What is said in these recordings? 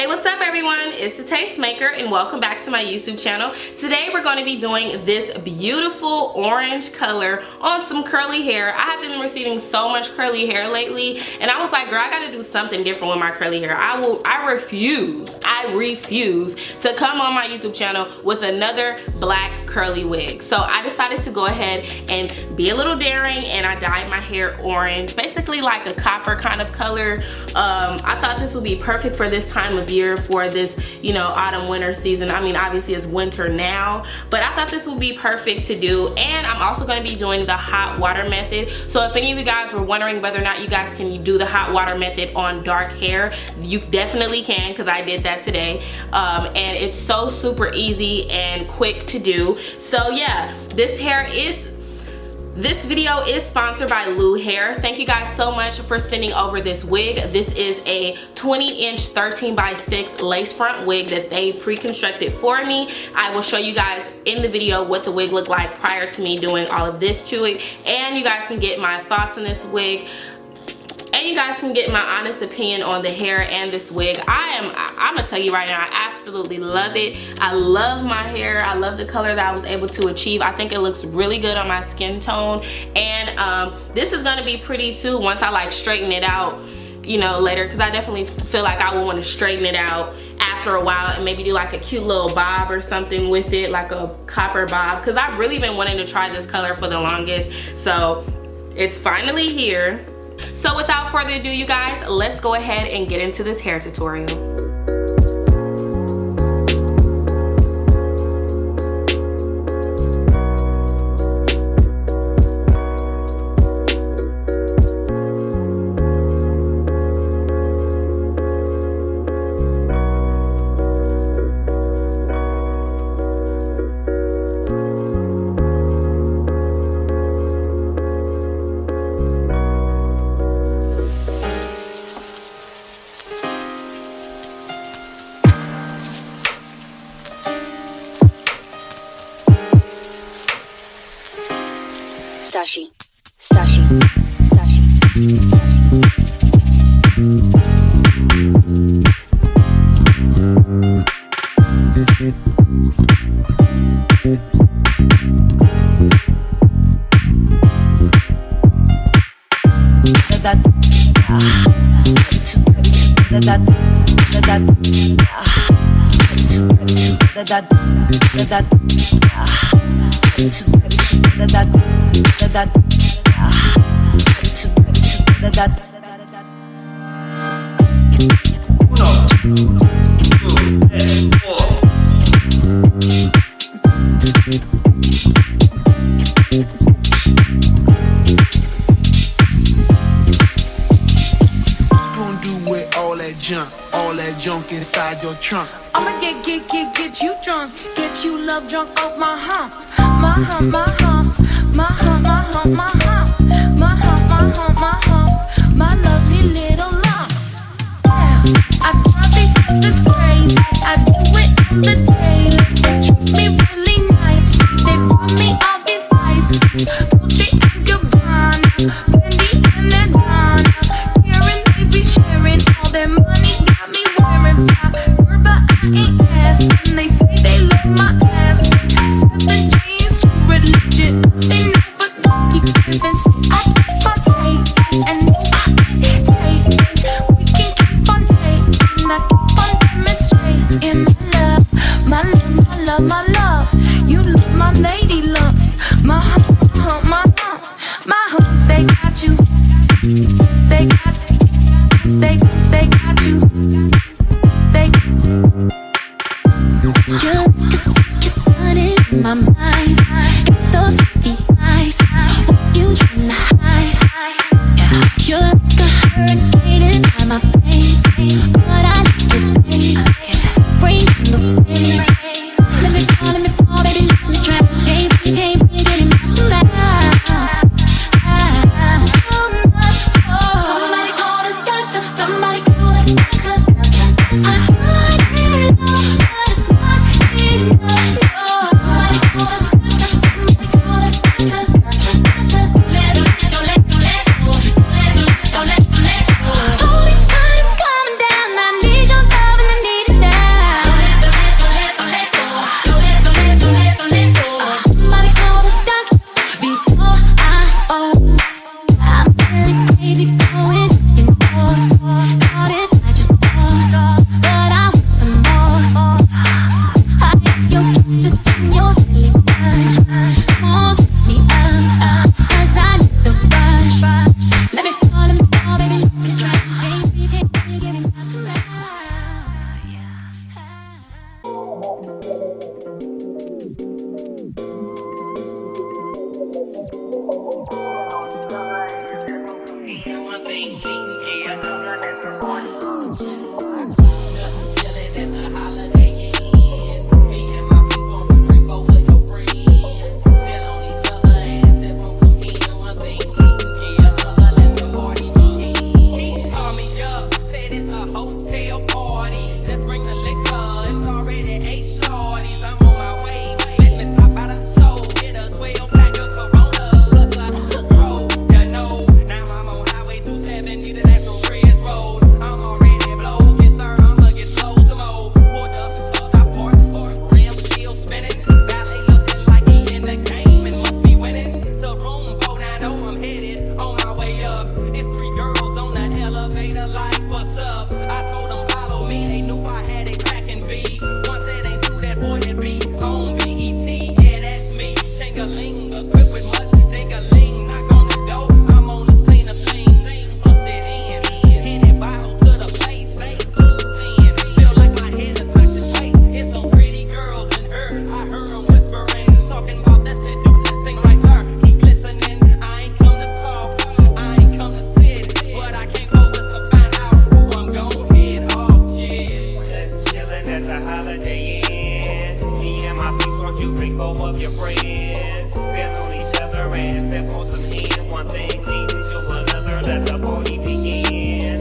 Hey, what's up everyone? It's the Tastemaker and welcome back to my YouTube channel. Today we're going to be doing this beautiful orange color on some curly hair. I have been receiving so much curly hair lately and I was like, girl, I gotta do something different with my curly hair. I refuse to come on my YouTube channel with another black curly wig. So I decided to go ahead and be a little daring and I dyed my hair orange, basically like a copper kind of color. I thought this would be perfect for this time of year, for this, you know, autumn winter season. I mean, obviously it's winter now, but I thought this would be perfect to do. And I'm also going to be doing the hot water method. So if any of you guys were wondering whether or not you guys can do the hot water method on dark hair, you definitely can, because I did that today. And it's so super easy and quick to do. So yeah, this video is sponsored by LuHair. Thank you guys so much for sending over this wig. This is a 20-inch 13x6 lace front wig that they pre-constructed for me. I will show you guys in the video what the wig looked like prior to me doing all of this to it, and you guys can get my thoughts on this wig. And you guys can get my honest opinion on the hair and this wig. I'm gonna tell you right now, I absolutely love it. I love my hair. I love the color that I was able to achieve. I think it looks really good on my skin tone. And this is gonna be pretty too once I like straighten it out, you know, later, because I definitely feel like I will want to straighten it out after a while and maybe do like a cute little bob or something with it, like a copper bob, because I've really been wanting to try this color for the longest. So it's finally here. So without further ado, you guys, let's go ahead and get into this hair tutorial. Stashi, Stashi, Stashi, all that junk inside your trunk. I'ma get you drunk, get you love drunk off my hump, my hump, my hump, my hump, my hump, my hump, my hump, my hump, my hump, my lovely little lumps. I drive these this crazy, I do it on the daily. They treat me really nice, they buy me all these ices, Gucci and Gabbana, Fendi and Adana. Karen, they be sharing all their money, got me wearing fly. But I ain't asking, they say they love my ass. 7 jeans, true religion, they never keep giving. I keep on taking and as the holiday ends. Me and my peeps, won't you bring four of your friends? Feel on each other and step on some hand. One thing leading to another, let the party begin.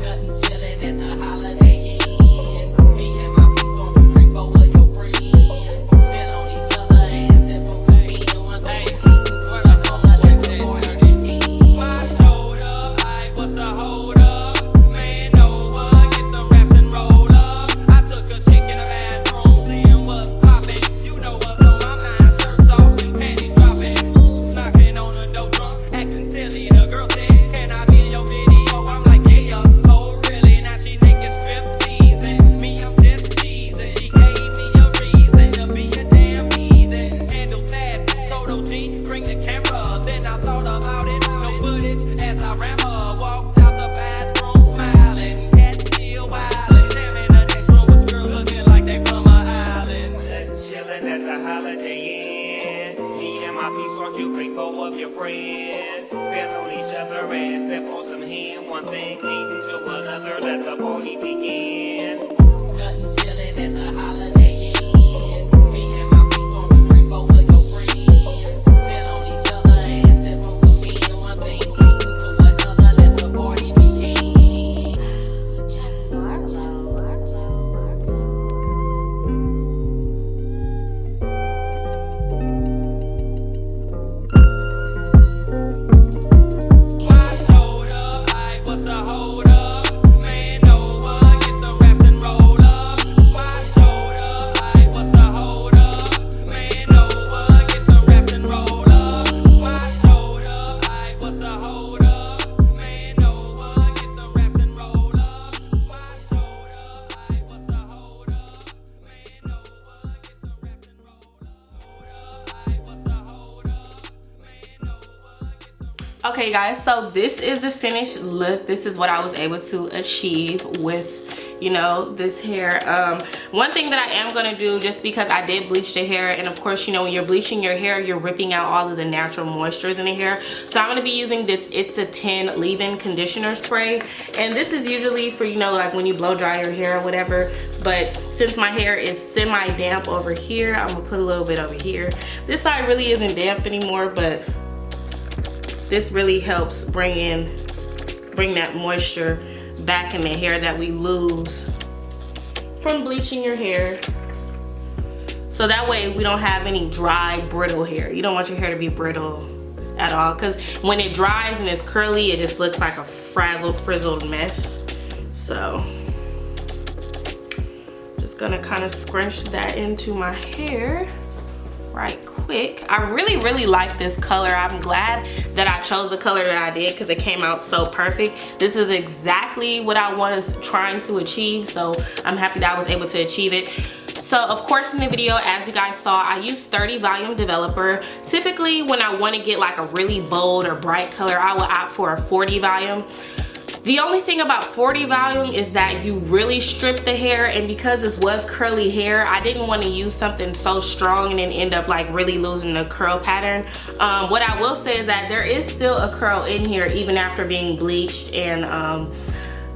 Nothing chillin' at the holiday end. Me and my peeps, won't you bring four of your friends? Feel on each other and step on some hand. One thing leading to another, let the party begin. My shoulder, I what's the hold up? Man over, get the raps and roll up. I took a chick in the bathroom, seeing what's poppin'. You know what's on my mind, shirts off and panties dropping. Knocking on the door drunk, acting silly. The girl said, can I be in your video? I'm like, yeah, oh really? Now she naked strip teasing me, I'm just teasing. She gave me a reason to be a damn heathen. Handle that, Toto G, bring the camera. Then I thought about it, no footage as I ran her. Walked out the bathroom smiling, cat still wildin'. Jamming the next room with girls looking like they from an island. Chillin' at the holiday end. Me and my peeps, won't you bring four of your friends? Feel on each other and step on some hand. One thing leading to another, let the party begin. Nothing chillin' at the holiday end. Me and my peeps, won't you bring four of your friends? Feel on each other and step on some hand. One thing leading to another, let the party begin. My shoulder, I what's the hold up? Man over, get the raps and roll up. My shoulder, I what's the hold up? Man over, get the raps and roll up. My shoulder, I what's the hold up? Man over, get the raps and roll up. My shoulder, I what's the hold up? Man over, get the raps and roll up. I what's the hold up? Man over, get the Okay guys, so this is the finished look. This is what I was able to achieve with, you know, this hair. One thing that I am gonna do, just because I did bleach the hair, and of course, you know, when you're bleaching your hair, you're ripping out all of the natural moistures in the hair. So I'm gonna be using this It's a 10 leave-in conditioner spray, and this is usually for, you know, like when you blow dry your hair or whatever. But since my hair is semi-damp over here, I'm gonna put a little bit over here. This side really isn't damp anymore, but this really helps bring that moisture back in the hair that we lose from bleaching your hair. So that way we don't have any dry, brittle hair. You don't want your hair to be brittle at all, because when it dries and it's curly, it just looks like a frazzled, frizzled mess. So just gonna kind of scrunch that into my hair right quick. I really like this color. I'm glad that I chose the color that I did, because it came out so perfect. This is exactly what I was trying to achieve, so I'm happy that I was able to achieve it. So of course in the video, as you guys saw, I used 30 volume developer. Typically when I want to get like a really bold or bright color, I will opt for a 40 volume. The only thing about 40 volume is that you really strip the hair, and because this was curly hair, I didn't want to use something so strong and then end up like really losing the curl pattern. What I will say is that there is still a curl in here even after being bleached and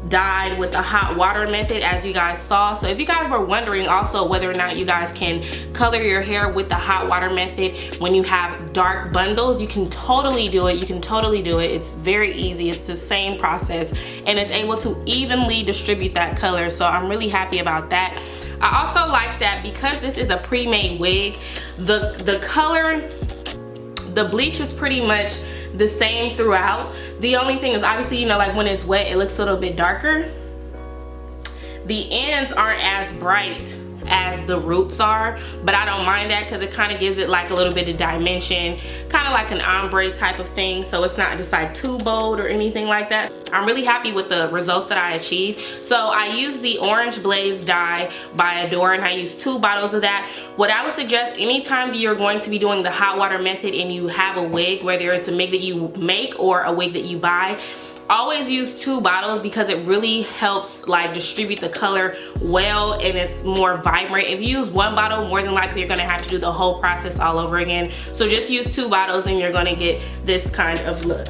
dyed with the hot water method, as you guys saw. So if you guys were wondering also whether or not you guys can color your hair with the hot water method when you have dark bundles, you can totally do it. It's very easy. It's the same process, and it's able to evenly distribute that color. So I'm really happy about that. I also like that because this is a pre-made wig, the color, the bleach is pretty much the same throughout. The only thing is, obviously, you know, like when it's wet, it looks a little bit darker. The ends aren't as bright as the roots are, but I don't mind that because it kind of gives it like a little bit of dimension, kind of like an ombre type of thing, so it's not just like too bold or anything like that. I'm really happy with the results that I achieved. So I used the Orange Blaze dye by Adore, and I used 2 bottles of that. What I would suggest anytime you're going to be doing the hot water method and you have a wig, whether it's a wig that you make or a wig that you buy, always use 2 bottles because it really helps like distribute the color well, and it's more vibrant. If you use 1 bottle, more than likely you're gonna have to do the whole process all over again. So just use 2 bottles and you're gonna get this kind of look.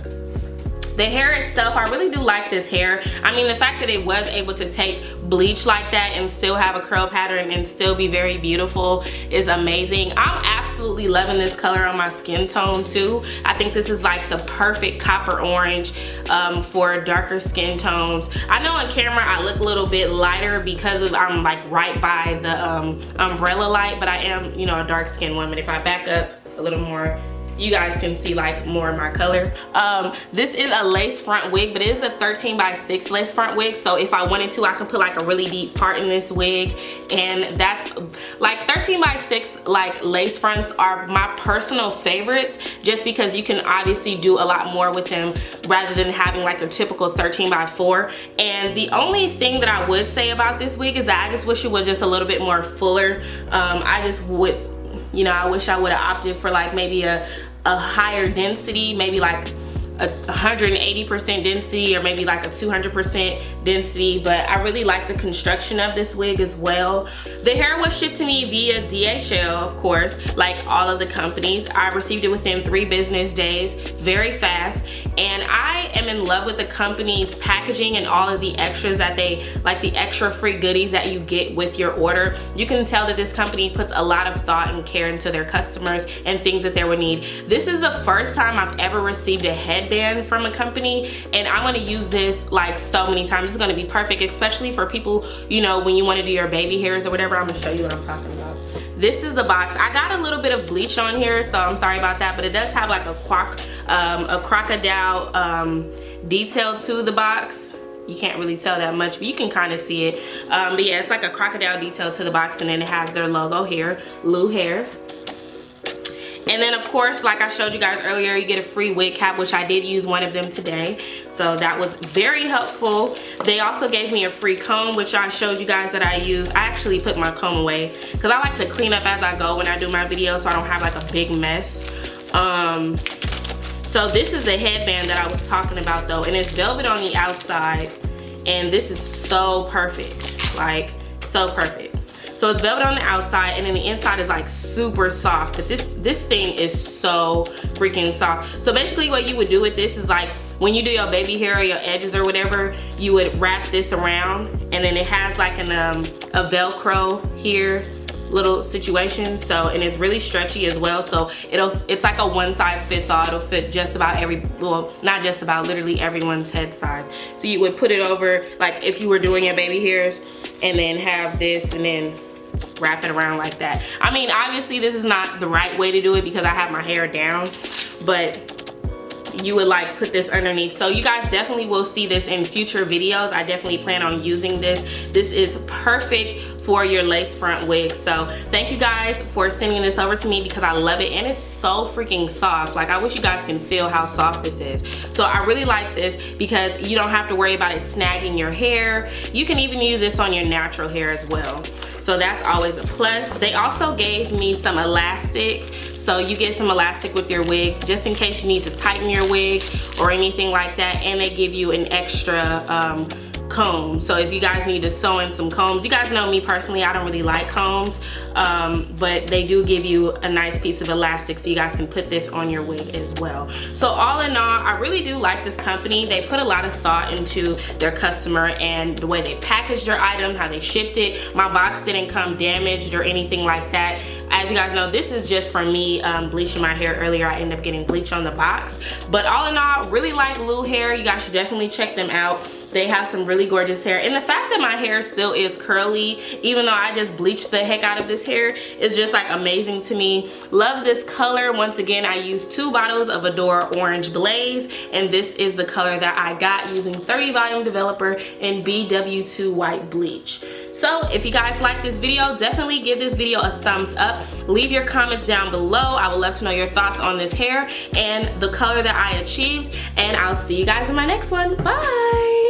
The hair itself, I really do like this hair. I mean, the fact that it was able to take bleach like that and still have a curl pattern and still be very beautiful is amazing. I'm absolutely loving this color on my skin tone too. I think this is like the perfect copper orange for darker skin tones. I know on camera I look a little bit lighter because of I'm like right by the umbrella light, but I am, you know, a dark skinned woman. If I back up a little more, you guys can see like more of my color. This is a lace front wig, but it is a 13x6 lace front wig. So if I wanted to, I could put like a really deep part in this wig. And that's like 13x6 like lace fronts are my personal favorites, just because you can obviously do a lot more with them rather than having like a typical 13x4. And the only thing that I would say about this wig is that I just wish it was just a little bit more fuller. I just would, you know, I wish I would have opted for like maybe a higher density, maybe like a 180% density or maybe like a 200% density, but I really like the construction of this wig as well. The hair was shipped to me via DHL, of course, like all of the companies. I received it within 3 business days, very fast, and I am in love with the company's packaging and all of the extras that they, like the extra free goodies that you get with your order. You can tell that this company puts a lot of thought and care into their customers and things that they would need. This is the first time I've ever received a headband from a company, and I'm gonna use this like so many times. It's gonna be perfect, especially for people, you know, when you want to do your baby hairs or whatever. I'm gonna show you what I'm talking about. This is the box. I got a little bit of bleach on here, so I'm sorry about that, but it does have like a crocodile detail to the box. You can't really tell that much, but you can kind of see it. But yeah, it's like a crocodile detail to the box, and then it has their logo here, LuHair. And then of course, like I showed you guys earlier, you get a free wig cap, which I did use one of them today. So that was very helpful. They also gave me a free comb, which I showed you guys that I use. I actually put my comb away because I like to clean up as I go when I do my videos, so I don't have like a big mess. So this is the headband that I was talking about though, and it's velvet on the outside, and this is so perfect, like so perfect. So it's velvet on the outside, and then the inside is like super soft, but this thing is so freaking soft. So basically what you would do with this is like when you do your baby hair or your edges or whatever, you would wrap this around, and then it has like an a Velcro here little situation, so, and it's really stretchy as well, so it's like a one size fits all. It'll fit just about well, not just about, literally everyone's head size. So you would put it over, like if you were doing your baby hairs, and then have this and then wrap it around like that. I mean, obviously this is not the right way to do it because I have my hair down, but you would like put this underneath. So you guys definitely will see this in future videos. I definitely plan on using this. This is perfect for your lace front wig. So thank you guys for sending this over to me because I love it, and it's so freaking soft. Like, I wish you guys can feel how soft this is. So I really like this because you don't have to worry about it snagging your hair. You can even use this on your natural hair as well. So that's always a plus. They also gave me some elastic. So you get some elastic with your wig just in case you need to tighten your wig or anything like that. And they give you an extra comb. So if you guys need to sew in some combs, you guys know me personally, I don't really like combs, but they do give you a nice piece of elastic so you guys can put this on your wig as well. So all in all, I really do like this company. They put a lot of thought into their customer and the way they packaged their item, how they shipped it. My box didn't come damaged or anything like that. As you guys know, this is just for me bleaching my hair earlier. I ended up getting bleach on the box, but all in all, really like LuHair. You guys should definitely check them out. They have some really gorgeous hair, and the fact that my hair still is curly even though I just bleached the heck out of this hair is just like amazing to me. Love this color. Once again, I used 2 bottles of Adore Orange Blaze, and this is the color that I got using 30 volume developer and BW2 white bleach. So if you guys like this video, definitely give this video a thumbs up. Leave your comments down below. I would love to know your thoughts on this hair and the color that I achieved, and I'll see you guys in my next one. Bye.